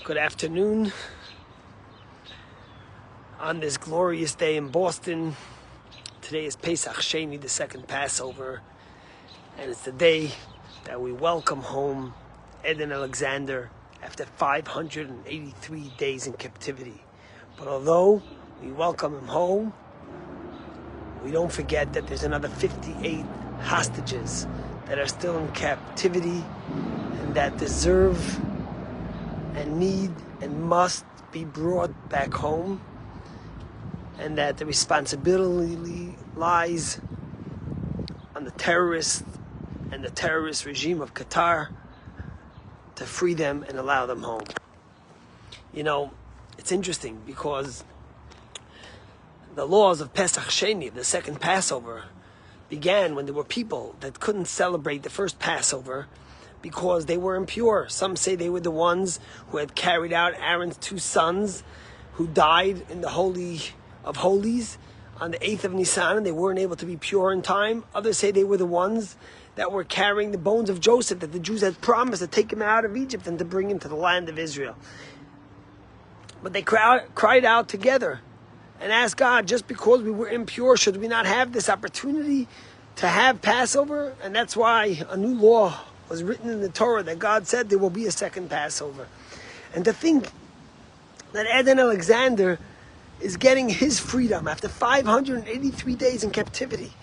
Good afternoon on this glorious day in Boston. Today is Pesach Sheni, the second Passover, and it's the day that we welcome home Edan Alexander after 583 days in captivity. But although we welcome him home, we don't forget that there's another 58 hostages that are still in captivity and that deserve and need and must be brought back home, and that the responsibility lies on the terrorists and the terrorist regime of Qatar to free them and allow them home. You know, it's interesting because the laws of Pesach Sheni, the second Passover, began when there were people that couldn't celebrate the first Passover because they were impure. Some say they were the ones who had carried out Aaron's two sons who died in the Holy of Holies on the 8th of Nisan, and they weren't able to be pure in time. Others say they were the ones that were carrying the bones of Joseph that the Jews had promised to take him out of Egypt and to bring him to the land of Israel. But they cried out together and asked God, just because we were impure, should we not have this opportunity to have Passover? And that's why a new law was written in the Torah that God said there will be a second Passover. And to think that Edan Alexander is getting his freedom after 583 days in captivity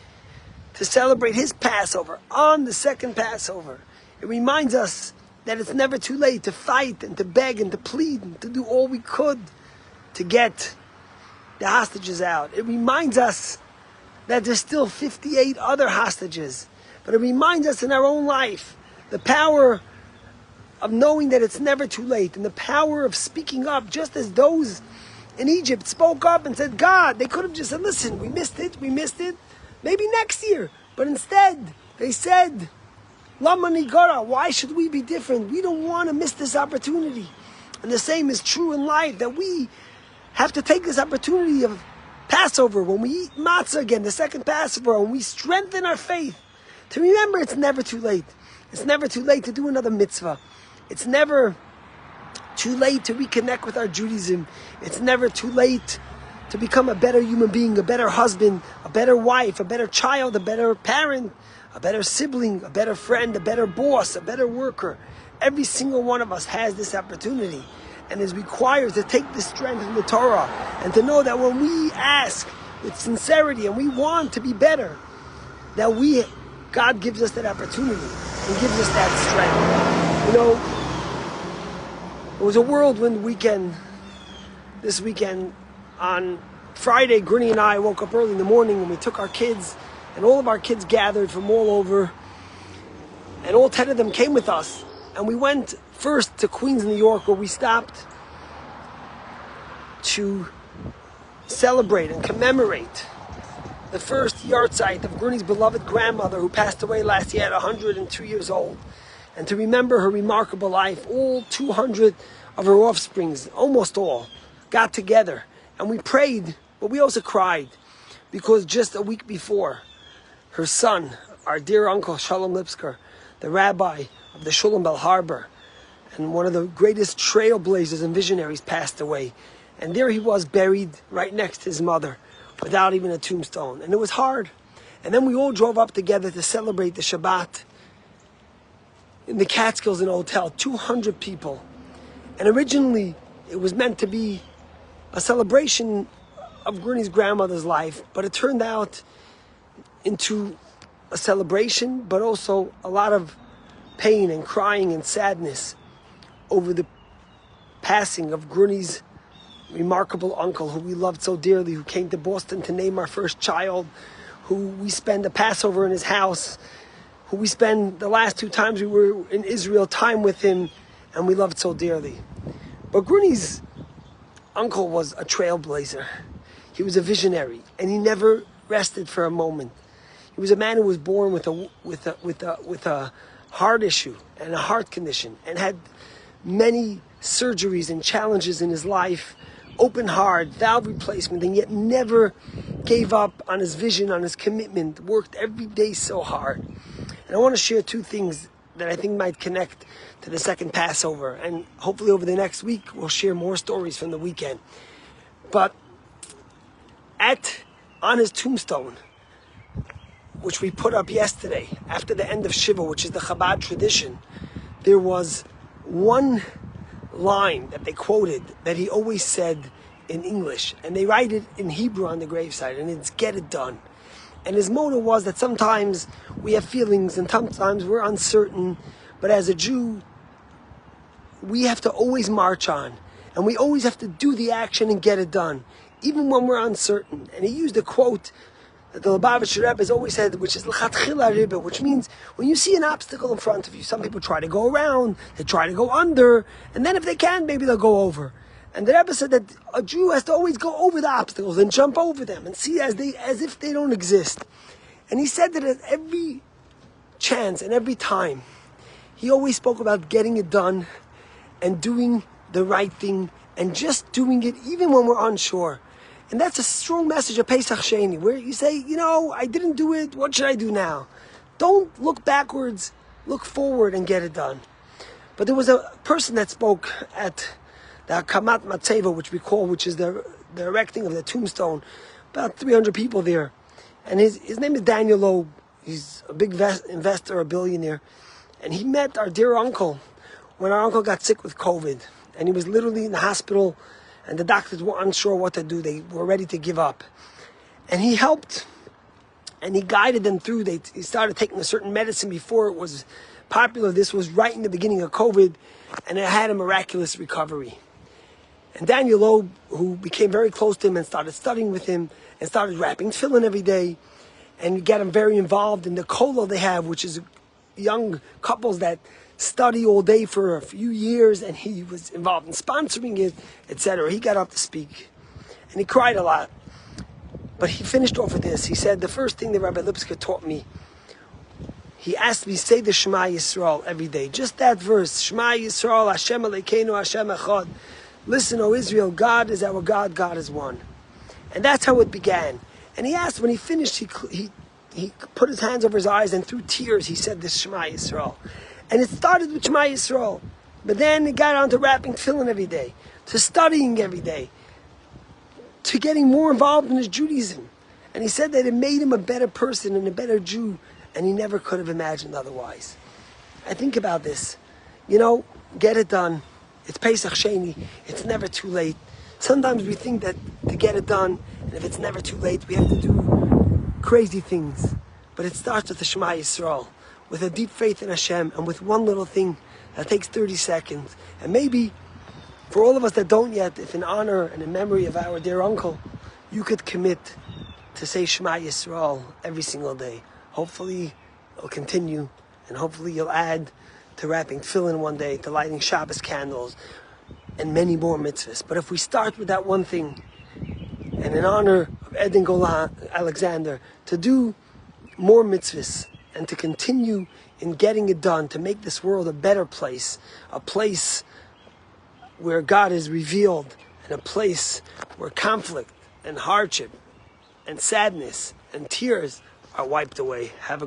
to celebrate his Passover on the second Passover, it reminds us that it's never too late to fight and to beg and to plead and to do all we could to get the hostages out. It reminds us that there's still 58 other hostages. But it reminds us in our own life the power of knowing that it's never too late, and the power of speaking up, just as those in Egypt spoke up and said, God, they could have just said, listen, we missed it, maybe next year. But instead, they said, Lama Nigara, why should we be different? We don't want to miss this opportunity. And the same is true in life, that we have to take this opportunity of Passover, when we eat matzah again, the second Passover, when we strengthen our faith, to remember it's never too late. It's never too late to do another mitzvah. It's never too late to reconnect with our Judaism. It's never too late to become a better human being, a better husband, a better wife, a better child, a better parent, a better sibling, a better friend, a better boss, a better worker. Every single one of us has this opportunity and is required to take this strength from the Torah and to know that when we ask with sincerity and we want to be better, that God gives us that opportunity and gives us that strength. You know, it was a whirlwind weekend this weekend. On Friday, Grinny and I woke up early in the morning and we took our kids, and all of our kids gathered from all over, and all 10 of them came with us. And we went first to Queens, New York, where we stopped to celebrate and commemorate the first yahrzeit of Gurney's beloved grandmother, who passed away last year at 102 years old. And to remember her remarkable life, all 200 of her offsprings, almost all, got together. And we prayed, but we also cried, because just a week before, her son, our dear uncle Shalom Lipsker, the rabbi of the Shulam Bel Harbor, and one of the greatest trailblazers and visionaries, passed away. And there he was, buried right next to his mother, without even a tombstone. And it was hard. And then we all drove up together to celebrate the Shabbat in the Catskills in a hotel, 200 people. And originally, it was meant to be a celebration of Gurney's grandmother's life, but it turned out into a celebration, but also a lot of pain and crying and sadness over the passing of Gurney's remarkable uncle, who we loved so dearly, who came to Boston to name our first child, who we spend the Passover in his house, who we spend the last 2 times we were in Israel time with him, and we loved so dearly. But Gurney's uncle was a trailblazer. He was a visionary, and he never rested for a moment. He was a man who was born with a heart issue and a heart condition, and had many surgeries and challenges in his life, open heart, valve replacement, and yet never gave up on his vision, on his commitment, worked every day so hard. And I want to share 2 things that I think might connect to the second Passover. And hopefully over the next week, we'll share more stories from the weekend. But on his tombstone, which we put up yesterday, after the end of Shiva, which is the Chabad tradition, there was one line that they quoted that he always said in English, and they write it in Hebrew on the gravesite, and it's "Get it done." And his motto was that sometimes we have feelings and sometimes we're uncertain, but as a Jew, we have to always march on, and we always have to do the action and get it done, even when we're uncertain. And he used a quote that the Lubavitcher Rebbe has always said, which is "L'chatchila Rebbe," which means when you see an obstacle in front of you, some people try to go around, they try to go under, and then if they can, maybe they'll go over. And the Rebbe said that a Jew has to always go over the obstacles and jump over them and see as if they don't exist. And he said that at every chance and every time, he always spoke about getting it done and doing the right thing and just doing it even when we're unsure. And that's a strong message of Pesach Sheni, where you say, I didn't do it, what should I do now? Don't look backwards, look forward and get it done. But there was a person that spoke at the Hakamat Matzeva, which is the erecting of the tombstone, about 300 people there. And his name is Daniel Loeb. He's a big investor, a billionaire. And he met our dear uncle when our uncle got sick with COVID. And he was literally in the hospital, and the doctors were unsure what to do. They were ready to give up. And he helped, and he guided them through. He started taking a certain medicine before it was popular. This was right in the beginning of COVID, and it had a miraculous recovery. And Daniel Loeb, who became very close to him and started studying with him and started wrapping tefillin every day, and got him very involved in the kollel they have, which is young couples that study all day for a few years, and he was involved in sponsoring it, etc. He got up to speak, and he cried a lot. But he finished off with this. He said, the first thing that Rabbi Lipska taught me, he asked me, say the Shema Yisrael every day. Just that verse, Shema Yisrael, Hashem Elokeinu, Hashem Echad. Listen, O Israel, God is our God, God is one. And that's how it began. And he asked, when he finished, he put his hands over his eyes, and through tears he said this Shema Yisrael. And it started with Shema Yisrael. But then it got on to wrapping tefillin every day, to studying every day, to getting more involved in his Judaism. And he said that it made him a better person and a better Jew, and he never could have imagined otherwise. I think about this. Get it done. It's Pesach Sheni. It's never too late. Sometimes we think that to get it done, and if it's never too late, we have to do crazy things. But it starts with the Shema Yisrael, with a deep faith in Hashem, and with one little thing that takes 30 seconds. And maybe, for all of us that don't yet, if in honor and in memory of our dear uncle, you could commit to say Shema Yisrael every single day. Hopefully, it'll continue, and hopefully you'll add to wrapping tefillin one day, to lighting Shabbos candles, and many more mitzvahs. But if we start with that one thing, and in honor of Edan Alexander, to do more mitzvahs, and to continue in getting it done, to make this world a better place, a place where God is revealed, and a place where conflict and hardship and sadness and tears are wiped away. Have a